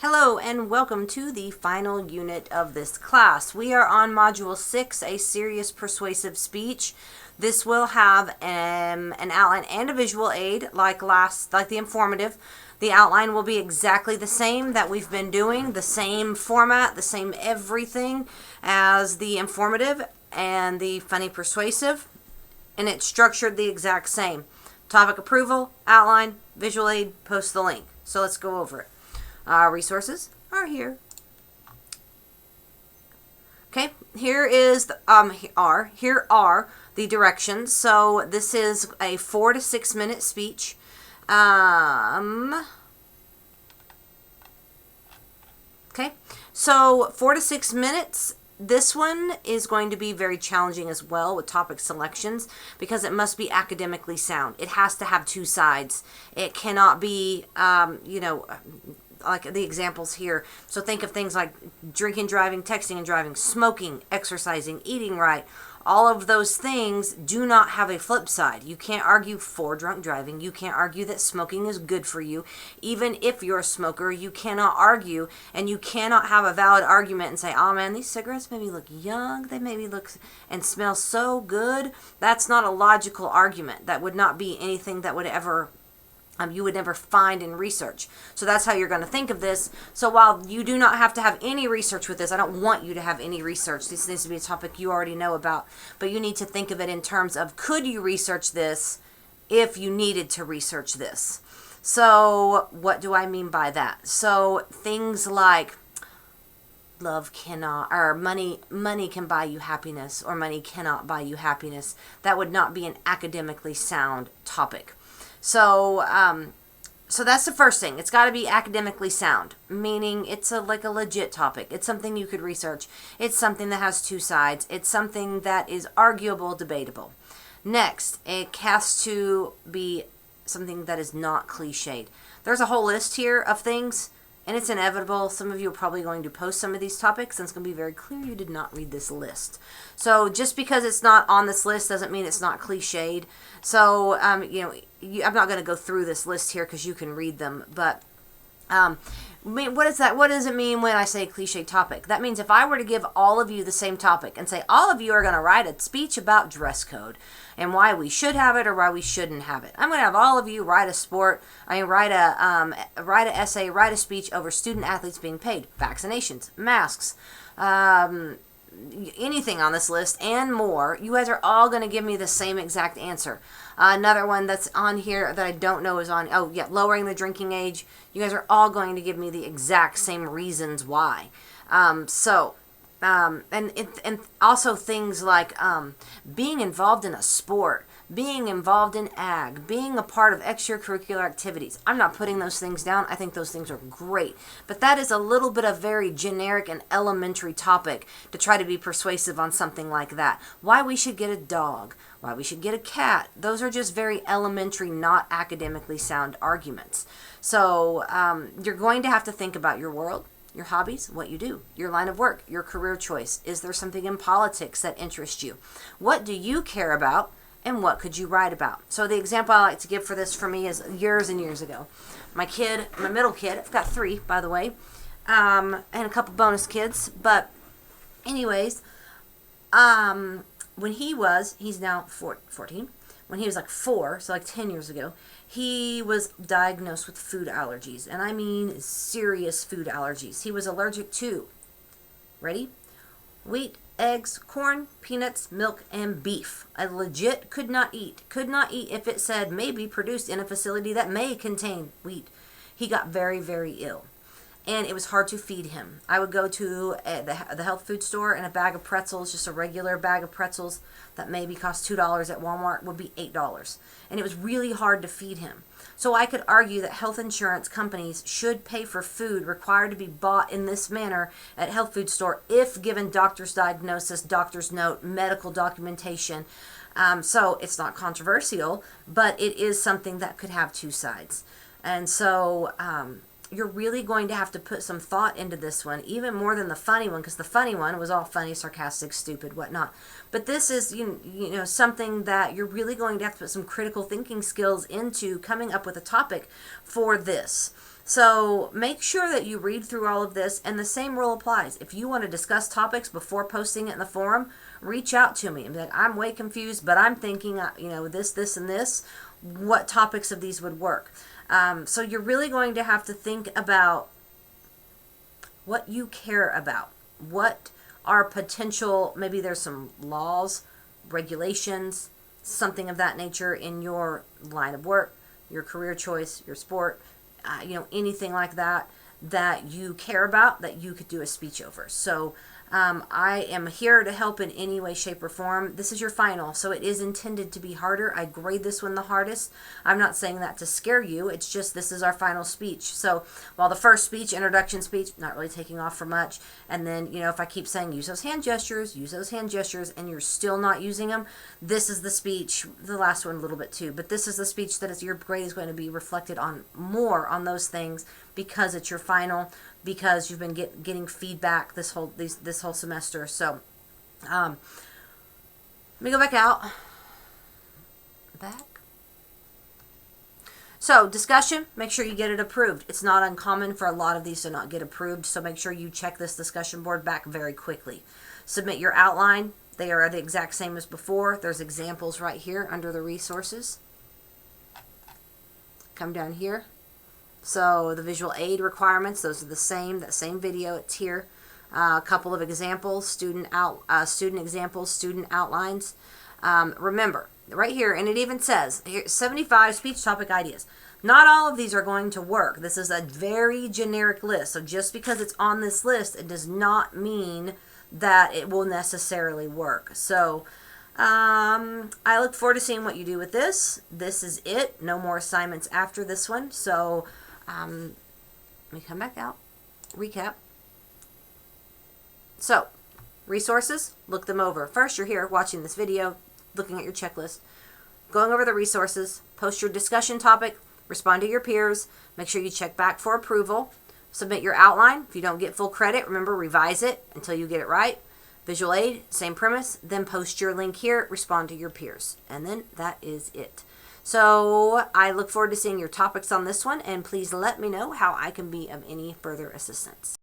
Hello and welcome to the final unit of this class. We are on Module 6, a serious persuasive speech. This will have an outline and a visual aid like the informative. The outline will be exactly the same that we've been doing, the same format, the same everything as the informative and the funny persuasive, and it's structured the exact same. Topic approval, outline, visual aid, post the link. So let's go over it. Resources are here. Okay, here are the directions. So this is a 4 to 6 minute speech. Okay, so 4 to 6 minutes. This one is going to be very challenging as well with topic selections because it must be academically sound. It has to have two sides. It cannot be, like the examples here. So think of things like drinking, driving, texting and driving, smoking, exercising, eating right. All of those things do not have a flip side. You can't argue for drunk driving. You can't argue that smoking is good for you. Even if you're a smoker, you cannot argue, and you cannot have a valid argument and say, oh man, these cigarettes made me look young. They made me look and smell so good. That's not a logical argument. That would not be anything that would ever you would never find in research. So that's how you're going to think of this. So while you do not have to have any research with this, I don't want you to have any research. This needs to be a topic you already know about. But you need to think of it in terms of, could you research this if you needed to research this? So what do I mean by that? So things like love cannot, or money can buy you happiness, or money cannot buy you happiness. That would not be an academically sound topic. So that's the first thing. It's got to be academically sound, meaning it's like a legit topic. It's something you could research. It's something that has two sides. It's something that is arguable, debatable. Next, it has to be something that is not cliched. There's a whole list here of things, and it's inevitable. Some of you are probably going to post some of these topics, and it's going to be very clear you did not read this list. So just because it's not on this list doesn't mean it's not cliched. So, I'm not going to go through this list here because you can read them, but what is that? What does it mean when I say cliche topic? That means if I were to give all of you the same topic and say all of you are going to write a speech about dress code and why we should have it or why we shouldn't have it. I'm going to have all of you write an essay, write a speech over student athletes being paid, vaccinations, masks, anything on this list and more. You guys are all going to give me the same exact answer. Another one that's on here that I don't know is on, lowering the drinking age. You guys are all going to give me the exact same reasons why. And also things like being involved in a sport, being involved in ag, being a part of extracurricular activities. I'm not putting those things down. I think those things are great. But that is a little bit of very generic and elementary topic to try to be persuasive on something like that. Why we should get a dog, why we should get a cat. Those are just very elementary, not academically sound arguments. So you're going to have to think about your world, your hobbies, what you do, your line of work, your career choice. Is there something in politics that interests you? What do you care about? And what could you write about? So the example I like to give for this for me is years and years ago. My middle kid, I've got 3, by the way, and a couple bonus kids. But anyways, when he's now 14. When he was like 4, so like 10 years ago, he was diagnosed with food allergies. And I mean serious food allergies. He was allergic to, ready? Wheat, eggs, corn, peanuts, milk, and beef. I legit could not eat if it said maybe produced in a facility that may contain wheat. He got very, very ill, and it was hard to feed him. I would go to the health food store, and a bag of pretzels, just a regular bag of pretzels that maybe cost $2 at Walmart, would be $8, and it was really hard to feed him. So I could argue that health insurance companies should pay for food required to be bought in this manner at health food store if given doctor's diagnosis, doctor's note, medical documentation. So it's not controversial, but it is something that could have two sides. And so you're really going to have to put some thought into this one, even more than the funny one, because the funny one was all funny, sarcastic, stupid, whatnot. But this is, something that you're really going to have to put some critical thinking skills into coming up with a topic for this. So make sure that you read through all of this, and the same rule applies. If you want to discuss topics before posting it in the forum, reach out to me and be like, I'm way confused, but I'm thinking, this, and this. What topics of these would work? So you're really going to have to think about what you care about. What are potential, maybe there's some laws, regulations, something of that nature in your line of work, your career choice, your sport, anything like that that you care about that you could do a speech over. So I am here to help in any way, shape, or form. This is your final, so it is intended to be harder. I grade this one the hardest. I'm not saying that to scare you. It's just this is our final speech. So while the first speech, introduction speech, not really taking off for much, and then, if I keep saying use those hand gestures, and you're still not using them, this is the speech, the last one a little bit too, but this is the speech that your grade is going to be reflected on more on those things because it's your final, because you've been getting feedback this whole semester. So let me go back. So discussion, make sure you get it approved. It's not uncommon for a lot of these to not get approved, so make sure you check this discussion board back very quickly. Submit your outline. They are the exact same as before. There's examples right here under the resources. Come down here. So the visual aid requirements, those are the same, that same video, it's here. A couple of examples, student examples, student outlines. Remember, right here, and it even says, here, 75 speech topic ideas. Not all of these are going to work. This is a very generic list. So just because it's on this list, it does not mean that it will necessarily work. So I look forward to seeing what you do with this. This is it. No more assignments after this one. So let me come back out. Recap. So, resources, look them over. First, you're here watching this video, looking at your checklist, going over the resources, post your discussion topic, respond to your peers, make sure you check back for approval, submit your outline. If you don't get full credit, remember, revise it until you get it right. Visual aid, same premise, then post your link here, respond to your peers. And then that is it. So I look forward to seeing your topics on this one, and please let me know how I can be of any further assistance.